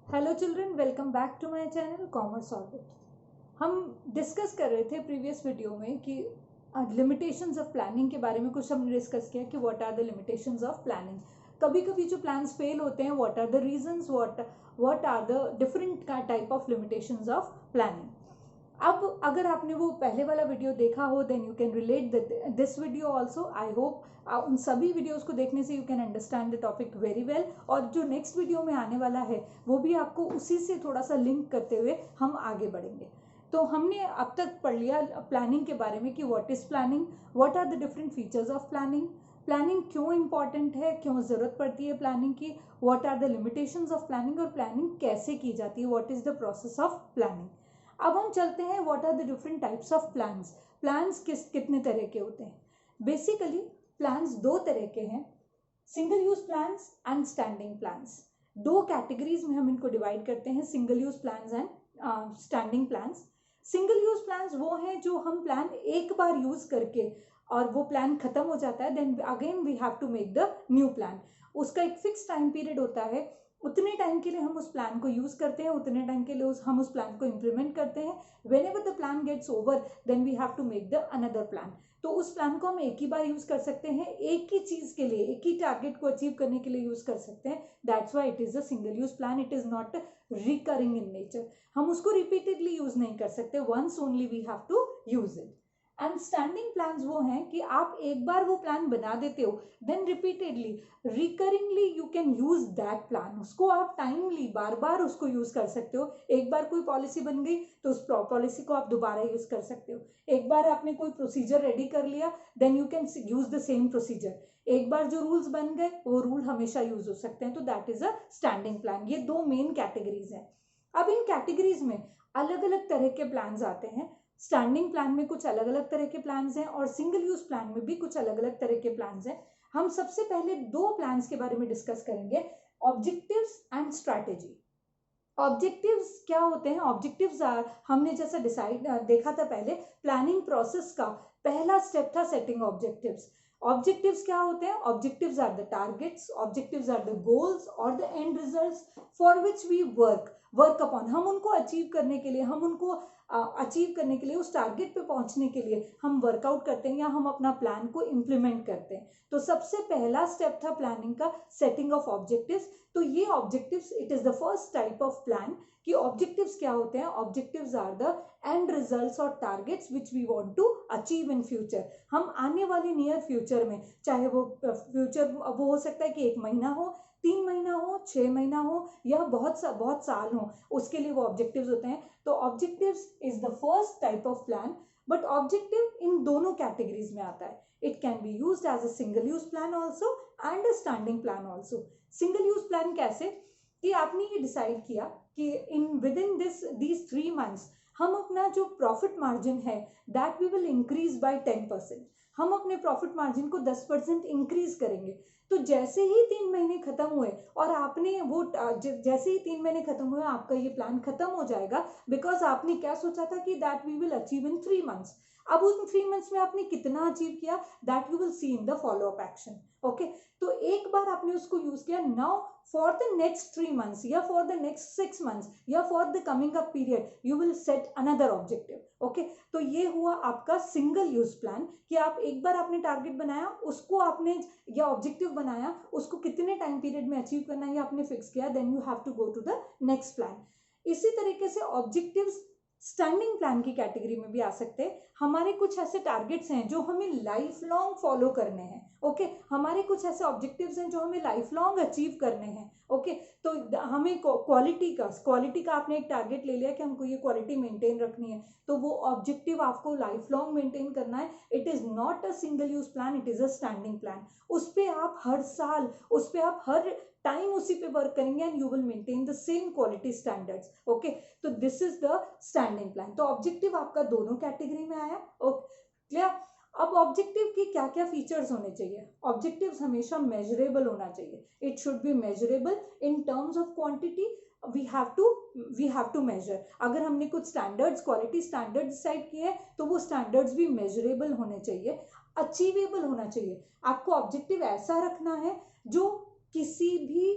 Hello children, welcome back to my channel commerce orbit. हम discuss कर रहे थे प्रीवियस वीडियो में कि लिमिटेशंस ऑफ प्लानिंग के बारे में कुछ हमने डिस्कस किया कि what are the limitations of planning. कभी कभी जो प्लान्स फेल होते हैं, what are the reasons, what are the different type of limitations of planning. अब अगर आपने वो पहले वाला वीडियो देखा हो then you can relate this video also. I hope उन सभी वीडियोस को देखने से you can understand the topic very well, और जो नेक्स्ट वीडियो में आने वाला है वो भी आपको उसी से थोड़ा सा लिंक करते हुए हम आगे बढ़ेंगे। तो हमने अब तक पढ़ लिया प्लानिंग के बारे में कि what is planning, what are the different features of planning, planning क्यों इंपॉर्टेंट है, क्यों जरूरत पड़ती है प्लानिंग की, what are the limitations of planning, और प्लानिंग कैसे की जाती है, what is the process of planning. अब हम चलते हैं what are the different types of plans. Plans कितने तरह के होते हैं? बेसिकली प्लान्स दो तरह के हैं, single use plans and standing plans. दो कैटेगरीज में हम इनको डिवाइड करते हैं, single use plans and standing plans. Single use plans वो हैं जो हम प्लान एक बार यूज करके और वो प्लान खत्म हो जाता है, then again we have to make the new plan. उसका एक फिक्स टाइम पीरियड होता है, उतने टाइम के लिए हम उस प्लान को यूज करते हैं, उतने टाइम के लिए हम उस प्लान को इम्प्लीमेंट करते हैं। Whenever the plan gets over then we have to make the another plan. तो उस प्लान को हम एक ही बार यूज कर सकते हैं, एक ही चीज के लिए, एक ही टारगेट को अचीव करने के लिए यूज कर सकते हैं। That's why it is a single use plan, it is not recurring in nature. हम उसको रिपीटेडली यूज नहीं कर सकते, once only we have to use it. And standing plans वो हैं कि आप एक बार वो प्लान बना देते हो, then repeatedly recurringly you can use that plan. उसको आप टाइमली बार बार उसको यूज कर सकते हो। एक बार कोई पॉलिसी बन गई तो उस पॉलिसी को आप दोबारा यूज कर सकते हो। एक बार आपने कोई प्रोसीजर रेडी कर लिया, then you can use the same procedure. एक बार जो रूल्स बन गए वो रूल हमेशा यूज हो सकते हैं। तो that is a standing plan. ये दो मेन कैटेगरीज हैं। अब इन कैटेगरीज में अलग अलग तरह के प्लान्स आते हैं। स्टैंडिंग प्लान में कुछ अलग अलग तरह के प्लान्स हैं और सिंगल यूज प्लान में भी कुछ अलग अलग तरह के प्लान्स हैं। हम सबसे पहले दो प्लान्स के बारे में डिस्कस करेंगे, ऑब्जेक्टिव्स एंड स्ट्रैटेजी। ऑब्जेक्टिव्स क्या होते हैं? ऑब्जेक्टिव्स हमने जैसा देखा था पहले, प्लानिंग प्रोसेस का पहला स्टेप था सेटिंग ऑब्जेक्टिव्स। ऑब्जेक्टिव्स क्या होते हैं? Objectives are the targets, objectives are the goals और the end results for which we work upon. हम उनको अचीव करने के लिए, हम उनको अचीव करने के लिए, उस टारगेट पे पहुंचने के लिए हम वर्कआउट करते हैं या हम अपना प्लान को इम्प्लीमेंट करते हैं। तो सबसे पहला स्टेप था प्लानिंग का सेटिंग ऑफ ऑब्जेक्टिव्स। तो ये objectives, it is the first type of plan. कि ऑब्जेक्टिव्स क्या होते हैं? Objectives are the end results और targets which we want to achieve in future. हम आने वाले नियर फ्यूचर में, चाहे वो फ्यूचर वो हो सकता है कि 1 महीना हो, 3 महीना हो, 6 महीना हो, या बहुत साल हो, उसके लिए वो ऑब्जेक्टिव्स होते हैं। तो objectives is the first type of plan. But objective इन दोनों कैटेगरीज में आता है। It can be used as a single use plan also and a standing plan also. Single use plan कैसे? कि आपने ये डिसाइड किया कि in within these 3 months हम अपना जो प्रॉफिट मार्जिन है that we will increase by 10%। हम अपने प्रॉफिट मार्जिन को 10% इंक्रीज करेंगे। तो जैसे ही 3 महीने खत्म हुए और आपने वो जैसे ही 3 महीने खत्म हुए आपका ये प्लान खत्म हो जाएगा, बिकॉज आपने क्या सोचा था कि that we will achieve in 3 months. अब उन 3 मंथ्स में आपने कितना अचीव किया that you will see in the follow up action. Okay, तो एक बार आपने उसको यूज किया, now for the next 3 months या फॉर द नेक्स्ट 6 months या for the coming up period you will set another objective. Okay, तो ये हुआ आपका सिंगल यूज प्लान कि आप एक बार आपने टारगेट बनाया, उसको आपने या ऑब्जेक्टिव बनाया, उसको कितने टाइम पीरियड में अचीव करना है आपने फिक्स किया, then you have to go to the next plan. इसी तरीके से ऑब्जेक्टिव्स स्टैंडिंग प्लान की कैटेगरी में भी आ सकते हैं। हमारे कुछ ऐसे टारगेट्स हैं जो हमें लाइफ लॉन्ग फॉलो करने हैं। ओके, हमारे कुछ ऐसे ऑब्जेक्टिव्स हैं जो हमें लाइफ लॉन्ग अचीव करने हैं। ओके, तो हमें क्वालिटी का आपने एक टारगेट ले लिया कि हमको ये क्वालिटी मेंटेन रखनी है, तो वो ऑब्जेक्टिव आपको लाइफ लॉन्ग मेंटेन करना है। It is not a single use plan, it is a standing plan. उस पर आप हर साल, उस पर आप हर टाइम उसी पे वर्क करेंगे and you will maintain the same quality standards. Okay, तो this is the standing plan. तो ऑब्जेक्टिव आपका दोनों कैटेगरी में आया। Okay, clear? अब ऑब्जेक्टिव की क्या क्या फीचर्स होने चाहिए? ऑब्जेक्टिव्स हमेशा मेजरेबल होना चाहिए। It should be measurable in terms of quantity. We have to measure. अगर हमने कुछ स्टैंडर्ड्स, क्वालिटी स्टैंडर्ड्स डिसाइड किए हैं तो वो स्टैंडर्ड्स भी मेजरेबल होने चाहिए, अचीवेबल होना चाहिए। आपको ऑब्जेक्टिव ऐसा रखना है जो किसी भी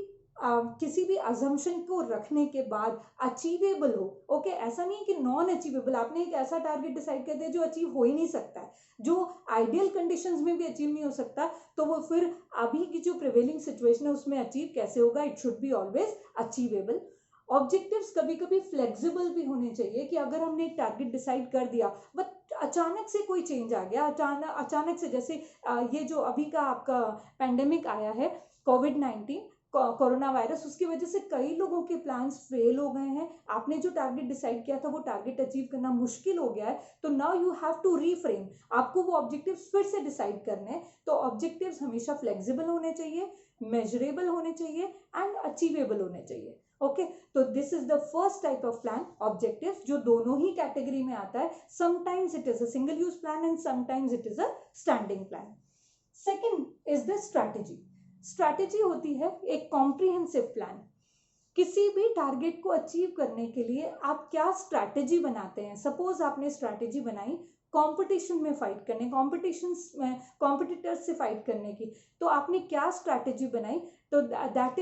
किसी भी अजम्पशन को रखने के बाद अचीवेबल हो। ओके, ऐसा नहीं है कि नॉन अचीवेबल, आपने एक ऐसा टारगेट डिसाइड कर दिया जो अचीव हो ही नहीं सकता है, जो आइडियल कंडीशंस में भी अचीव नहीं हो सकता, तो वो फिर अभी की जो प्रिवेलिंग सिचुएशन है उसमें अचीव कैसे होगा? It should be always achievable. Objectives कभी कभी फ्लेक्सिबल भी होने चाहिए कि अगर हमने एक टारगेट डिसाइड कर दिया बट अचानक से कोई चेंज आ गया, अचानक से, जैसे ये जो अभी का आपका पैंडेमिक आया है कोविड-19 कोरोना वायरस, उसकी वजह से कई लोगों के प्लान्स फेल हो गए हैं। आपने जो टारगेट डिसाइड किया था वो टारगेट अचीव करना मुश्किल हो गया है, तो now you have to reframe, आपको वो ऑब्जेक्टिव्स फिर से डिसाइड करने हैं। तो ऑब्जेक्टिव्स हमेशा फ्लेक्सिबल होने चाहिए, मेजरेबल होने चाहिए एंड अचीवेबल होने चाहिए। ओके, तो this is the first type of plan, objective, जो दोनों ही कैटेगरी में आता है। Sometimes it is a single use plan and sometimes it is a standing plan. Second is the strategy. Strategy होती है एक कॉम्प्रिहेंसिव प्लान। किसी भी टारगेट को अचीव करने के लिए आप क्या स्ट्रैटेजी बनाते हैं। सपोज आपने स्ट्रैटेजी बनाई कंपटीशन में फाइट करने, कॉम्पिटिशन्स में कॉम्पिटिटर्स से फाइट करने की, तो आपने क्या स्ट्रैटेजी बनाई? तो that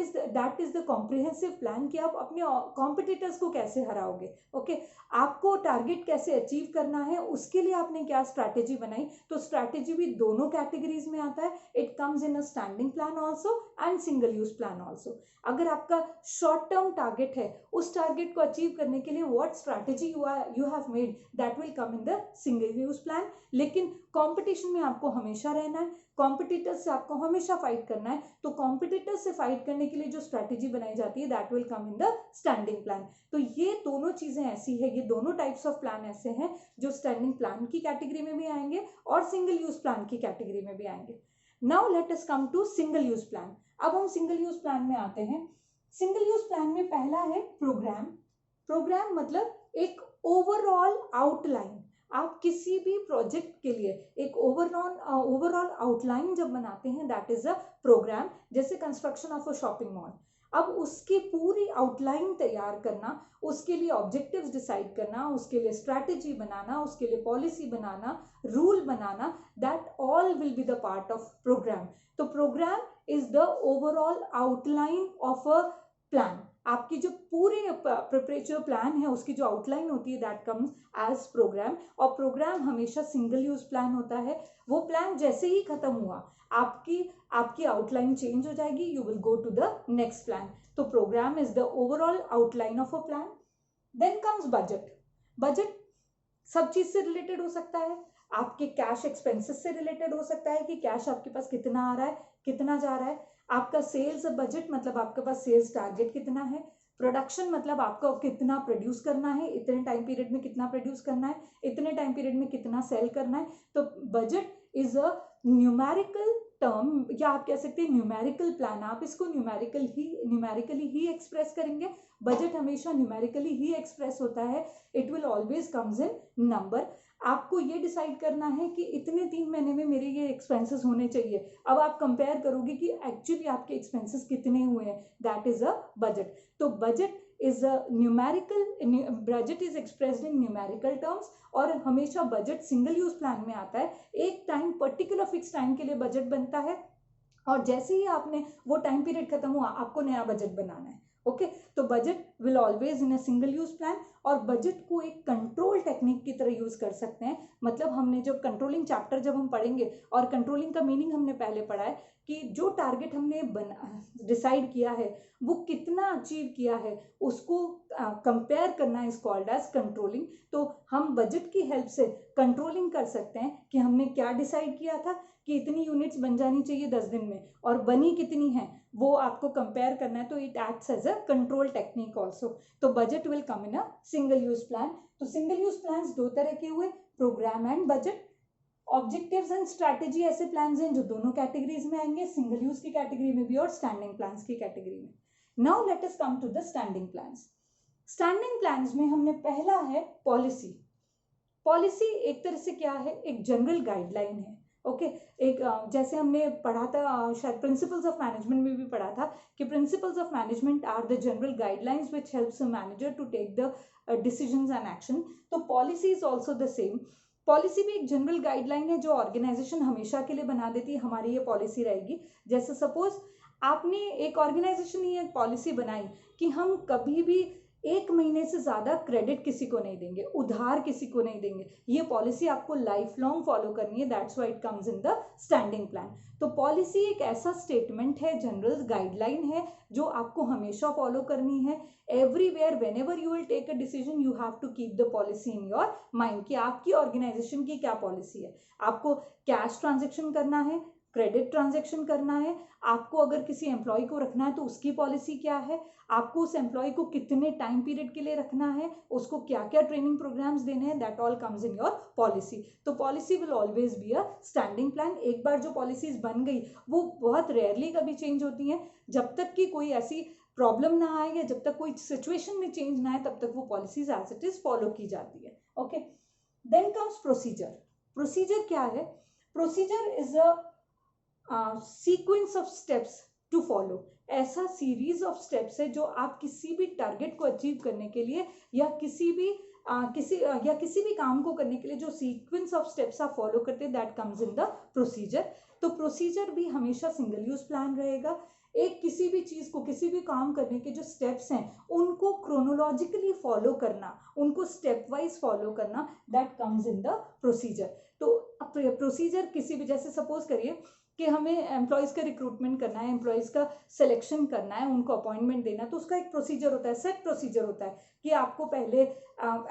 is the comprehensive plan कि आप अपने कॉम्पिटिटर्स को कैसे हराओगे। ओके, आपको टारगेट कैसे अचीव करना है उसके लिए आपने क्या स्ट्रैटेजी बनाई। तो स्ट्रैटेजी भी दोनों कैटेगरीज में आता है। It comes in a standing plan also and single use plan also. अगर आपका शॉर्ट टर्म टारगेट है, उस टारगेट को अचीव करने के लिए what strategy you have made, that will come in the single use plan. लेकिन कंपटीशन में आपको हमेशा रहना है, कॉम्पिटिटर्स से आपको हमेशा फाइट करना है, तो कॉम्पिटिटर्स से फाइट करने के लिए जो स्ट्रैटेजी बनाई जाती है that will come in the standing plan. तो ये दोनों चीजें ऐसी है, ये दोनों टाइप्स ऑफ प्लान ऐसे हैं जो स्टैंडिंग प्लान की कैटेगरी में भी आएंगे और सिंगल यूज प्लान की कैटेगरी में भी आएंगे। Now let us come to single use plan. अब हम सिंगल यूज प्लान में आते हैं। सिंगल यूज प्लान में पहला है प्रोग्राम। प्रोग्राम मतलब एक ओवरऑल आउटलाइन। आप किसी भी प्रोजेक्ट के लिए एक ओवरऑल आउटलाइन जब बनाते हैं दैट इज अ प्रोग्राम। जैसे construction of a shopping mall, अब उसकी पूरी आउटलाइन तैयार करना, उसके लिए ऑब्जेक्टिव्स डिसाइड करना, उसके लिए स्ट्रैटेजी बनाना, उसके लिए पॉलिसी बनाना, रूल बनाना, that all will be the part of programme. तो programme is the overall outline of a plan. आपकी जो पूरी प्रिपरेटरी प्लान है उसकी जो आउटलाइन होती है दैट कम्स एज प्रोग्राम। और प्रोग्राम हमेशा सिंगल यूज प्लान होता है। वो प्लान जैसे ही खत्म हुआ आपकी आउटलाइन चेंज हो जाएगी, you will go to the next plan. तो programme is the overall outline of a plan. Then comes budget. Budget सब चीज से रिलेटेड हो सकता है, आपके कैश एक्सपेंसेस से रिलेटेड हो सकता है कि कैश आपके पास कितना आ रहा है, कितना जा रहा है। आपका सेल्स बजट मतलब आपके पास सेल्स टारगेट कितना है। प्रोडक्शन मतलब आपको कितना प्रोड्यूस करना है, इतने टाइम पीरियड में कितना प्रोड्यूस करना है, इतने टाइम पीरियड में कितना सेल करना है। तो budget is a numerical term, या आप कह सकते हैं न्यूमेरिकल प्लान। आप इसको न्यूमेरिकली ही एक्सप्रेस करेंगे। बजट हमेशा न्यूमेरिकली ही एक्सप्रेस होता है। It will always comes in number. आपको ये डिसाइड करना है कि इतने 3 महीने में मेरे ये एक्सपेंसेस होने चाहिए। अब आप कंपेयर करोगे कि एक्चुअली आपके एक्सपेंसेस कितने हुए हैं, दैट इज अ बजट। तो budget is a numerical, budget is expressed in numerical terms. और हमेशा बजट सिंगल यूज प्लान में आता है। एक टाइम पर्टिकुलर फिक्स टाइम के लिए बजट बनता है और जैसे ही आपने वो टाइम पीरियड खत्म हुआ आपको नया बजट बनाना है। ओके, तो budget will always in a single use plan. और बजट को एक कंट्रोल टेक्निक की तरह यूज कर सकते हैं। मतलब हमने जब कंट्रोलिंग चैप्टर जब हम पढ़ेंगे, और कंट्रोलिंग का मीनिंग हमने पहले पढ़ा है कि जो टारगेट हमने डिसाइड किया है वो कितना अचीव किया है उसको कंपेयर करना इज कॉल्ड एज कंट्रोलिंग। तो हम बजट की हेल्प से कंट्रोलिंग कर सकते हैं कि हमने क्या डिसाइड किया था कि इतनी यूनिट्स बन जानी चाहिए 10 दिन में और बनी कितनी है, वो आपको कंपेयर करना है। तो it acts as a control technique also. तो budget will come in a single use plan. तो सिंगल यूज प्लान 2 तरह के हुए, programme and budget. Objectives and strategy ऐसे प्लान्स हैं जो दोनों कैटेगरीज में आएंगे, सिंगल यूज की कैटेगरी में भी और स्टैंडिंग प्लान्स की कैटेगरी में। Now let us come to the standing plans. Standing plans में हमने पहला है पॉलिसी। पॉलिसी एक तरह से क्या है, एक जनरल गाइडलाइन है। ओके, एक जैसे हमने पढ़ा था, शायद प्रिंसिपल्स ऑफ मैनेजमेंट में भी पढ़ा था कि principles of management are the general guidelines which helps a manager to take the decisions and action. तो policy is also the same. Policy भी एक जनरल गाइडलाइन है जो ऑर्गेनाइजेशन हमेशा के लिए बना देती है, हमारी ये पॉलिसी रहेगी। जैसे सपोज आपने एक ऑर्गेनाइजेशन ने एक पॉलिसी बनाई कि हम कभी भी 1 महीने से ज़्यादा क्रेडिट किसी को नहीं देंगे, उधार किसी को नहीं देंगे। ये पॉलिसी आपको लाइफ लॉन्ग फॉलो करनी है, that's why it comes in the standing plan. तो पॉलिसी एक ऐसा स्टेटमेंट है, जनरल गाइडलाइन है जो आपको हमेशा फॉलो करनी है। Everywhere whenever you will take a decision you have to keep the policy in your mind कि आपकी ऑर्गेनाइजेशन की क्या पॉलिसी है। आपको कैश ट्रांजेक्शन करना है, क्रेडिट ट्रांजेक्शन करना है, आपको अगर किसी एम्प्लॉय को रखना है तो उसकी पॉलिसी क्या है, आपको उस एम्प्लॉय को कितने टाइम पीरियड के लिए रखना है, उसको क्या क्या ट्रेनिंग प्रोग्राम्स देने हैं, that all comes in your policy. तो policy will always be a standing plan. एक बार जो पॉलिसीज बन गई वो बहुत रेयरली कभी चेंज होती हैं, जब तक कि कोई ऐसी प्रॉब्लम ना आए या जब तक कोई सिचुएशन में चेंज ना आए तब तक वो policies as it is follow की जाती है। Okay, then comes procedure. Procedure क्या है? Procedure is a sequence of steps to follow. ऐसा सीरीज ऑफ स्टेप्स है जो आप किसी भी टारगेट को अचीव करने के लिए या किसी भी काम को करने के लिए जो सीक्वेंस ऑफ स्टेप्स आप फॉलो करते हैं, that comes in the procedure. तो प्रोसीजर भी हमेशा सिंगल यूज प्लान रहेगा। एक किसी भी चीज को, किसी भी काम करने के जो स्टेप्स हैं उनको क्रोनोलॉजिकली फॉलो करना, उनको स्टेप वाइज फॉलो करना, that comes in the procedure. तो प्रोसीजर किसी भी, जैसे सपोज करिए कि हमें एम्प्लॉयज़ का रिक्रूटमेंट करना है, एम्प्लॉयज़ का सिलेक्शन करना है, उनको अपॉइंटमेंट देना है, तो उसका एक प्रोसीजर होता है, सेट प्रोसीजर होता है कि आपको पहले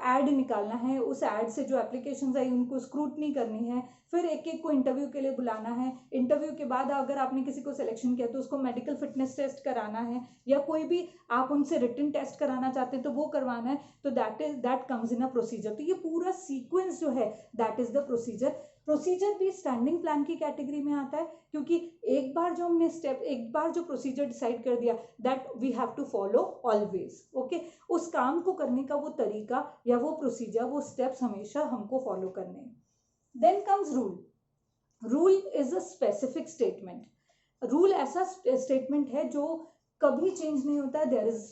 ऐड निकालना है, उस ऐड से जो एप्लीकेशंस आई उनको स्क्रूटनी करनी है, फिर एक एक को इंटरव्यू के लिए बुलाना है, इंटरव्यू के बाद अगर आपने किसी को सिलेक्शन किया तो उसको मेडिकल फिटनेस टेस्ट कराना है, या कोई भी आप उनसे रिटन टेस्ट कराना चाहते हैं तो वो करवाना है। तो that comes in a procedure. तो ये पूरा सीक्वेंस जो है that is the procedure. Procedure भी स्टैंडिंग प्लान की कैटेगरी में आता है, क्योंकि एक बार जो प्रोसीजर डिसाइड कर दिया, that we have to follow always. Okay, उस काम को करने का वो तरीका या वो प्रोसीजर, वो स्टेप्स हमेशा हमको फॉलो करने हैं। Then comes rule. Rule is a specific statement. Rule ऐसा स्टेटमेंट है जो कभी चेंज नहीं होता है। There is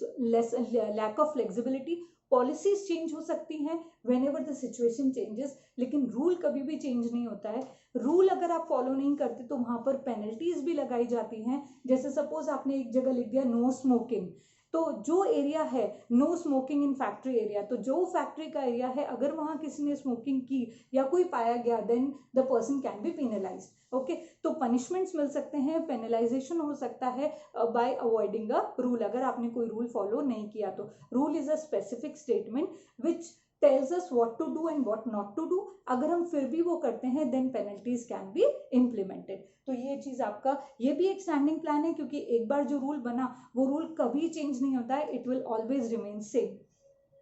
lack of flexibility. Policies change हो सकती हैं whenever the situation changes, लेकिन रूल कभी भी चेंज नहीं होता है। रूल अगर आप फॉलो नहीं करते तो वहां पर पेनल्टीज भी लगाई जाती हैं। जैसे सपोज आपने एक जगह लिख दिया नो स्मोकिंग, तो जो एरिया है no smoking in factory area, तो जो फैक्ट्री का एरिया है अगर वहां किसी ने स्मोकिंग की या कोई पाया गया, then the person can be penalize. Okay, तो पनिशमेंट्स मिल सकते हैं, पेनलाइजेशन हो सकता है बाय अवॉइडिंग अ रूल, अगर आपने कोई रूल फॉलो नहीं किया तो। Rule is a specific statement which tells us what to do and what not to do। अगर हम फिर भी वो करते हैं then penalties can be implemented। तो ये चीज आपका, ये भी एक स्टैंडिंग प्लान है, क्योंकि एक बार जो रूल बना वो रूल कभी चेंज नहीं होता है, it will always remain same.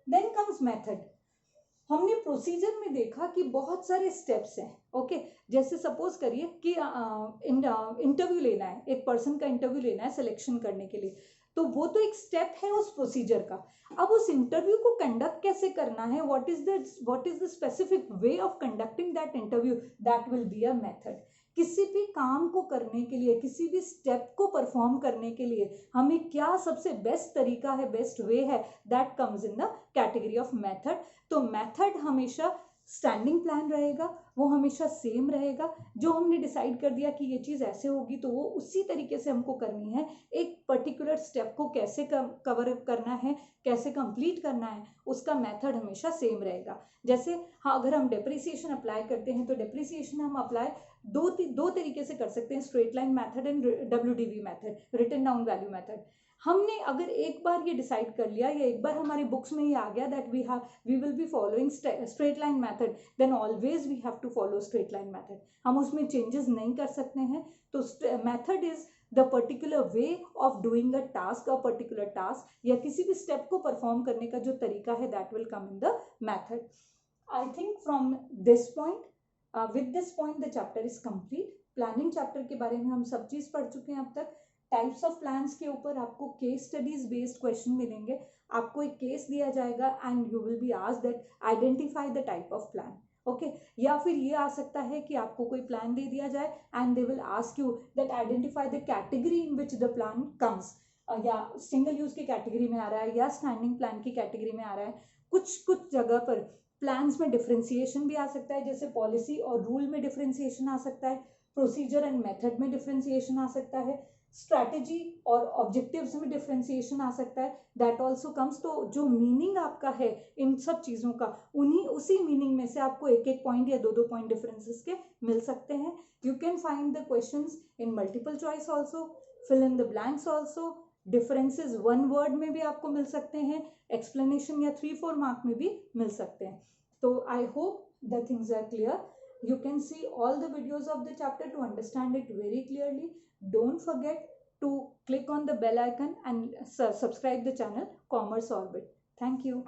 Then comes method. हमने प्रोसीजर में देखा कि बहुत सारे स्टेप्स हैं। ओके, जैसे सपोज करिए कि इंटरव्यू लेना है, एक पर्सन का इंटरव्यू लेना है सिलेक्शन करने के लिए, तो वो तो एक स्टेप है उस प्रोसीजर का। अब उस इंटरव्यू को कंडक्ट कैसे करना है, what is the specific way of conducting that interview, that will be a method. किसी भी काम को करने के लिए, किसी भी स्टेप को परफॉर्म करने के लिए हमें क्या सबसे बेस्ट तरीका है, बेस्ट वे है, that comes in the category of method. तो मेथड हमेशा स्टैंडिंग प्लान रहेगा, वो हमेशा सेम रहेगा। जो हमने डिसाइड कर दिया कि ये चीज़ ऐसे होगी तो वो उसी तरीके से हमको करनी है। एक पर्टिकुलर स्टेप को कैसे कवर करना है, कैसे कंप्लीट करना है, उसका मेथड हमेशा सेम रहेगा। जैसे हाँ, अगर हम डेप्रिसिएशन अप्लाई करते हैं तो डेप्रिसिएशन हम अप्लाई दो तरीके से कर सकते हैं, straight line method and WDV method, written down value method. हमने अगर एक बार ये डिसाइड कर लिया या एक बार हमारी बुक्स में ये आ गया that we will be following straight line method, then always we have to follow straight line method. हम उसमें चेंजेस नहीं कर सकते हैं। तो method is the particular way of doing a task, a particular task या किसी भी स्टेप को परफॉर्म करने का जो तरीका है, that will come in the method. I think from this point, with this point the chapter is complete. Planning chapter के बारे में हम सब चीज पढ़ चुके हैं अब तक। टाइप्स ऑफ प्लान्स के ऊपर आपको केस स्टडीज बेस्ड क्वेश्चन मिलेंगे। आपको एक केस दिया जाएगा and you will be asked that identify the type of plan. Okay, या फिर ये आ सकता है कि आपको कोई प्लान दे दिया जाए and they will ask you that identify the category in which the plan comes, या सिंगल यूज की कैटेगरी में आ रहा है या स्टैंडिंग प्लान की कैटेगरी में आ रहा है। कुछ जगह पर प्लान्स में डिफ्रेंसिएशन भी आ सकता है, जैसे पॉलिसी और रूल में डिफ्रेंसिएशन आ सकता है, प्रोसीजर एंड मेथड में डिफ्रेंसिएशन आ सकता है, स्ट्रैटेजी और ऑब्जेक्टिव्स में डिफ्रेंसिएशन आ सकता है, दैट ऑल्सो कम्स। तो जो मीनिंग आपका है इन सब चीज़ों का, उसी मीनिंग में से आपको एक एक पॉइंट या दो दो पॉइंट डिफरेंसेस के मिल सकते हैं। You can find the questions in multiple choice also, fill in the blanks also, differences one word में भी आपको मिल सकते हैं, एक्सप्लेनेशन या 3-4 मार्क में भी मिल सकते हैं। तो I hope the things are clear. You can see all the videos of the chapter to understand it very clearly. Don't forget to click on the bell icon and subscribe the channel Commerce Orbit. Thank you.